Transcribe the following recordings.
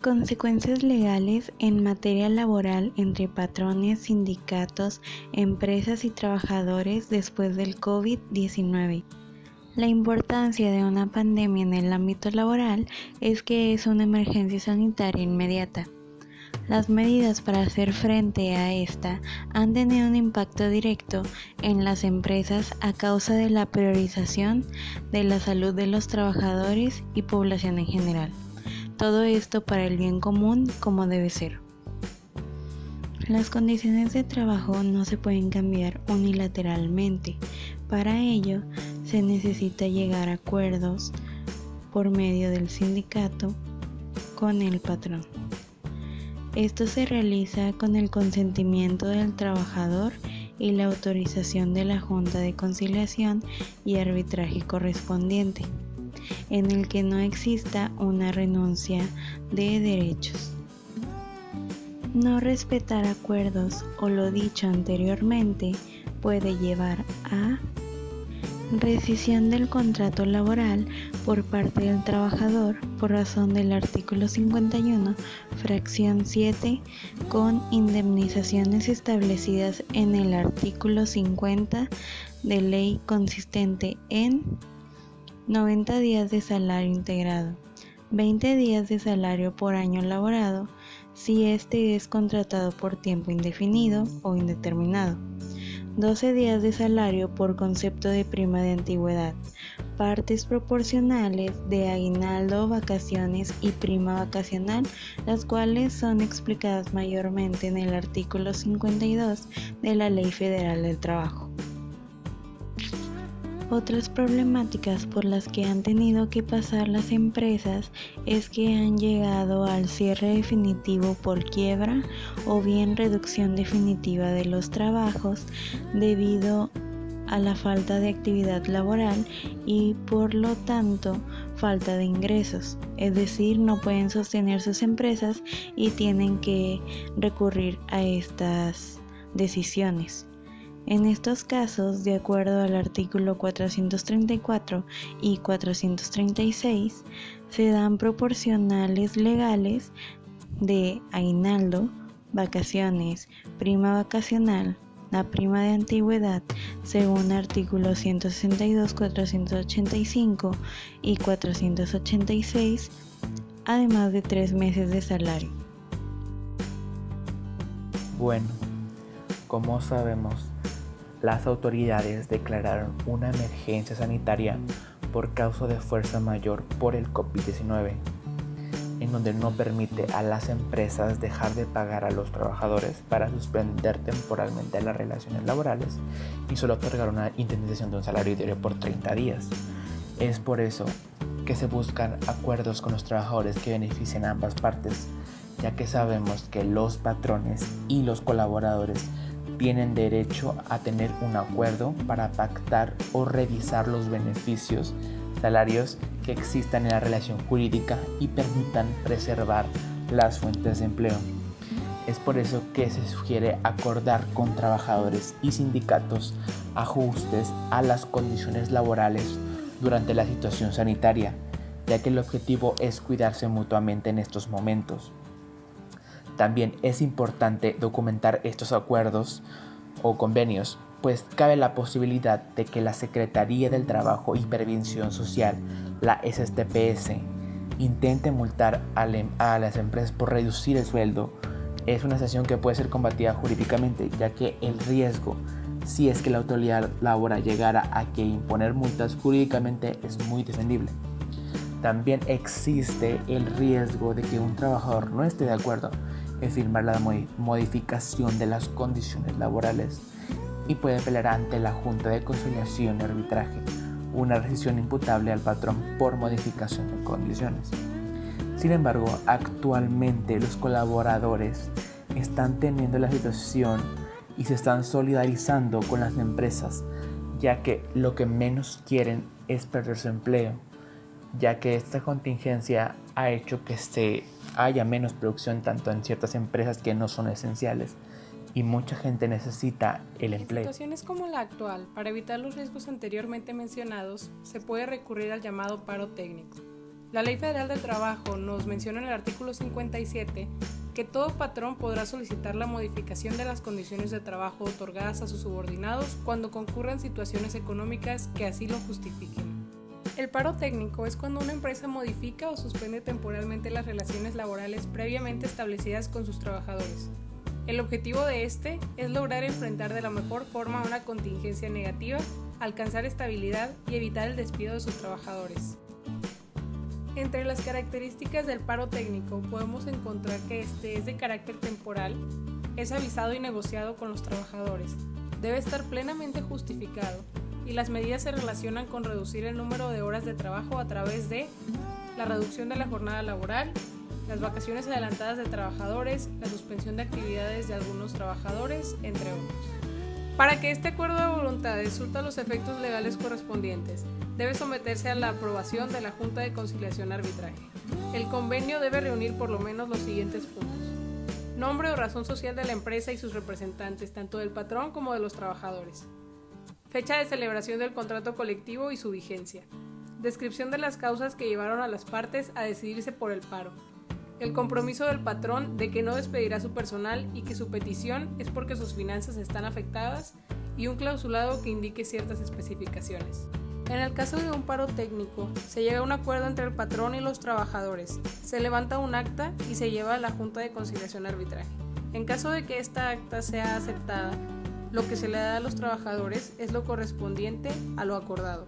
Consecuencias legales en materia laboral entre patrones, sindicatos, empresas y trabajadores después del COVID-19. La importancia de una pandemia en el ámbito laboral es que es una emergencia sanitaria inmediata. Las medidas para hacer frente a esta han tenido un impacto directo en las empresas a causa de la priorización de la salud de los trabajadores y población en general. Todo esto para el bien común como debe ser. Las condiciones de trabajo no se pueden cambiar unilateralmente. Para ello, se necesita llegar a acuerdos por medio del sindicato con el patrón. Esto se realiza con el consentimiento del trabajador y la autorización de la Junta de Conciliación y Arbitraje correspondiente, en el que no exista una renuncia de derechos. No respetar acuerdos o lo dicho anteriormente puede llevar a rescisión del contrato laboral por parte del trabajador por razón del artículo 51, fracción 7, con indemnizaciones establecidas en el artículo 50 de ley consistente en 90 días de salario integrado, 20 días de salario por año laborado, si este es contratado por tiempo indefinido o indeterminado, 12 días de salario por concepto de prima de antigüedad, partes proporcionales de aguinaldo, vacaciones y prima vacacional, las cuales son explicadas mayormente en el artículo 52 de la Ley Federal del Trabajo. Otras problemáticas por las que han tenido que pasar las empresas es que han llegado al cierre definitivo por quiebra o bien reducción definitiva de los trabajos debido a la falta de actividad laboral y por lo tanto falta de ingresos, es decir, no pueden sostener sus empresas y tienen que recurrir a estas decisiones. En estos casos, de acuerdo al artículo 434 y 436, se dan proporcionales legales de aguinaldo, vacaciones, prima vacacional, la prima de antigüedad, según artículos 162, 485 y 486, además de 3 meses de salario. Bueno, como sabemos, las autoridades declararon una emergencia sanitaria por causa de fuerza mayor por el COVID-19, en donde no permite a las empresas dejar de pagar a los trabajadores para suspender temporalmente las relaciones laborales y solo otorgar una indemnización de un salario diario por 30 días. Es por eso que se buscan acuerdos con los trabajadores que beneficien a ambas partes, ya que sabemos que los patrones y los colaboradores tienen derecho a tener un acuerdo para pactar o revisar los beneficios, salarios que existan en la relación jurídica y permitan preservar las fuentes de empleo. Es por eso que se sugiere acordar con trabajadores y sindicatos ajustes a las condiciones laborales durante la situación sanitaria, ya que el objetivo es cuidarse mutuamente en estos momentos. También es importante documentar estos acuerdos o convenios, pues cabe la posibilidad de que la Secretaría del Trabajo y Previsión Social, la STPS, intente multar a las empresas por reducir el sueldo. Es una sanción que puede ser combatida jurídicamente, ya que el riesgo, si es que la autoridad laboral llegara a que imponer multas jurídicamente, es muy defendible. También existe el riesgo de que un trabajador no esté de acuerdo en firmar la modificación de las condiciones laborales y puede pelear ante la Junta de Conciliación y Arbitraje una rescisión imputable al patrón por modificación de condiciones. Sin embargo, actualmente los colaboradores están teniendo la situación y se están solidarizando con las empresas, ya que lo que menos quieren es perder su empleo, ya que esta contingencia ha hecho que haya menos producción tanto en ciertas empresas que no son esenciales y mucha gente necesita el empleo. En situaciones como la actual, para evitar los riesgos anteriormente mencionados, se puede recurrir al llamado paro técnico. La Ley Federal del Trabajo nos menciona en el artículo 57 que todo patrón podrá solicitar la modificación de las condiciones de trabajo otorgadas a sus subordinados cuando concurran situaciones económicas que así lo justifiquen. El paro técnico es cuando una empresa modifica o suspende temporalmente las relaciones laborales previamente establecidas con sus trabajadores. El objetivo de este es lograr enfrentar de la mejor forma una contingencia negativa, alcanzar estabilidad y evitar el despido de sus trabajadores. Entre las características del paro técnico podemos encontrar que este es de carácter temporal, es avisado y negociado con los trabajadores, debe estar plenamente justificado y las medidas se relacionan con reducir el número de horas de trabajo a través de la reducción de la jornada laboral, las vacaciones adelantadas de trabajadores, la suspensión de actividades de algunos trabajadores, entre otros. Para que este acuerdo de voluntades surta los efectos legales correspondientes, debe someterse a la aprobación de la Junta de Conciliación y Arbitraje. El convenio debe reunir por lo menos los siguientes puntos: nombre o razón social de la empresa y sus representantes, tanto del patrón como de los trabajadores; fecha de celebración del contrato colectivo y su vigencia; descripción de las causas que llevaron a las partes a decidirse por el paro; el compromiso del patrón de que no despedirá a su personal y que su petición es porque sus finanzas están afectadas, y un clausulado que indique ciertas especificaciones. En el caso de un paro técnico, se llega a un acuerdo entre el patrón y los trabajadores, se levanta un acta y se lleva a la Junta de Conciliación y Arbitraje. En caso de que esta acta sea aceptada, lo que se le da a los trabajadores es lo correspondiente a lo acordado.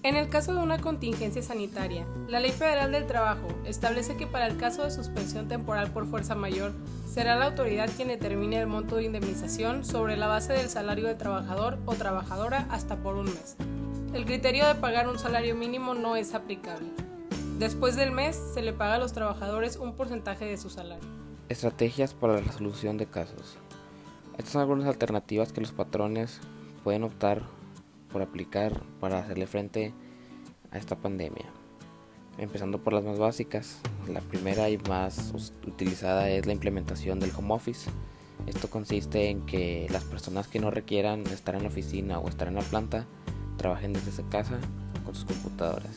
En el caso de una contingencia sanitaria, la Ley Federal del Trabajo establece que para el caso de suspensión temporal por fuerza mayor, será la autoridad quien determine el monto de indemnización sobre la base del salario del trabajador o trabajadora hasta por un mes. El criterio de pagar un salario mínimo no es aplicable. Después del mes, se le paga a los trabajadores un porcentaje de su salario. Estrategias para la resolución de casos. Estas son algunas alternativas que los patrones pueden optar por aplicar para hacerle frente a esta pandemia. Empezando por las más básicas, la primera y más utilizada es la implementación del home office. Esto consiste en que las personas que no requieran estar en la oficina o estar en la planta trabajen desde su casa con sus computadoras.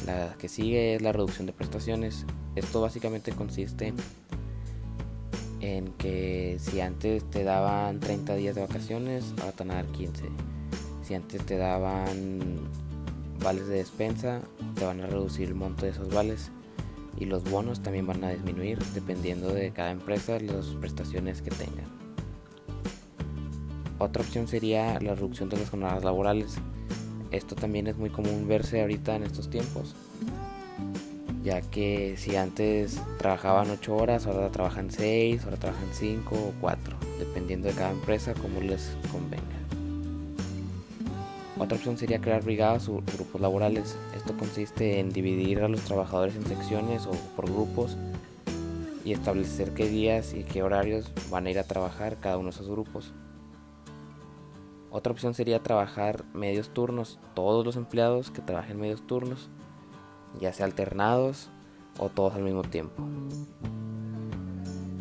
La que sigue es la reducción de prestaciones. Esto básicamente consiste en que si antes te daban 30 días de vacaciones, ahora te van a dar 15. Si antes te daban vales de despensa, te van a reducir el monto de esos vales, y los bonos también van a disminuir dependiendo de cada empresa las prestaciones que tengan. Otra opción sería la reducción de las jornadas laborales. Esto también es muy común verse ahorita en estos tiempos, ya que si antes trabajaban 8 horas, ahora trabajan 6, ahora trabajan 5 o 4, dependiendo de cada empresa como les convenga. Otra opción sería crear brigadas o grupos laborales. Esto consiste en dividir a los trabajadores en secciones o por grupos y establecer qué días y qué horarios van a ir a trabajar cada uno de esos grupos. Otra opción sería trabajar medios turnos. Todos los empleados que trabajen medios turnos, ya sea alternados o todos al mismo tiempo.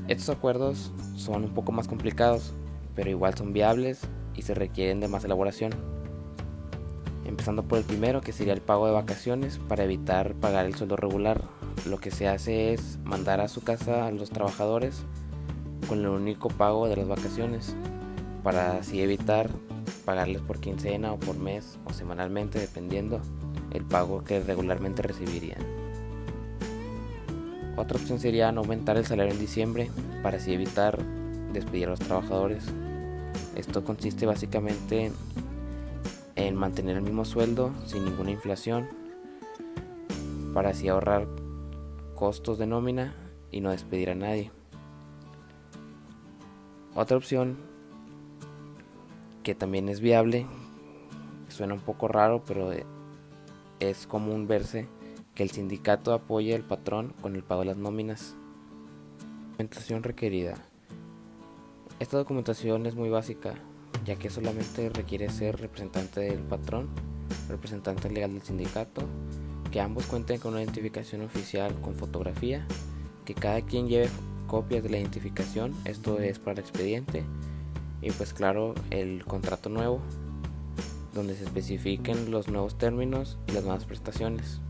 Estos acuerdos son un poco más complicados, pero igual son viables y se requieren de más elaboración. Empezando por el primero, que sería el pago de vacaciones. Para evitar pagar el sueldo regular, lo que se hace es mandar a su casa a los trabajadores con el único pago de las vacaciones, para así evitar pagarles por quincena o por mes o semanalmente, dependiendo el pago que regularmente recibirían. Otra opción sería no aumentar el salario en diciembre, para así evitar despedir a los trabajadores. Esto consiste básicamente en mantener el mismo sueldo sin ninguna inflación, para así ahorrar costos de nómina y no despedir a nadie. Otra opción que también es viable, suena un poco raro, pero es común verse que el sindicato apoye al patrón con el pago de las nóminas. Documentación requerida. Esta documentación es muy básica, ya que solamente requiere ser representante del patrón, representante legal del sindicato, que ambos cuenten con una identificación oficial con fotografía, que cada quien lleve copias de la identificación, esto es para el expediente, y pues claro, el contrato nuevo. donde se especifiquen los nuevos términos y las nuevas prestaciones.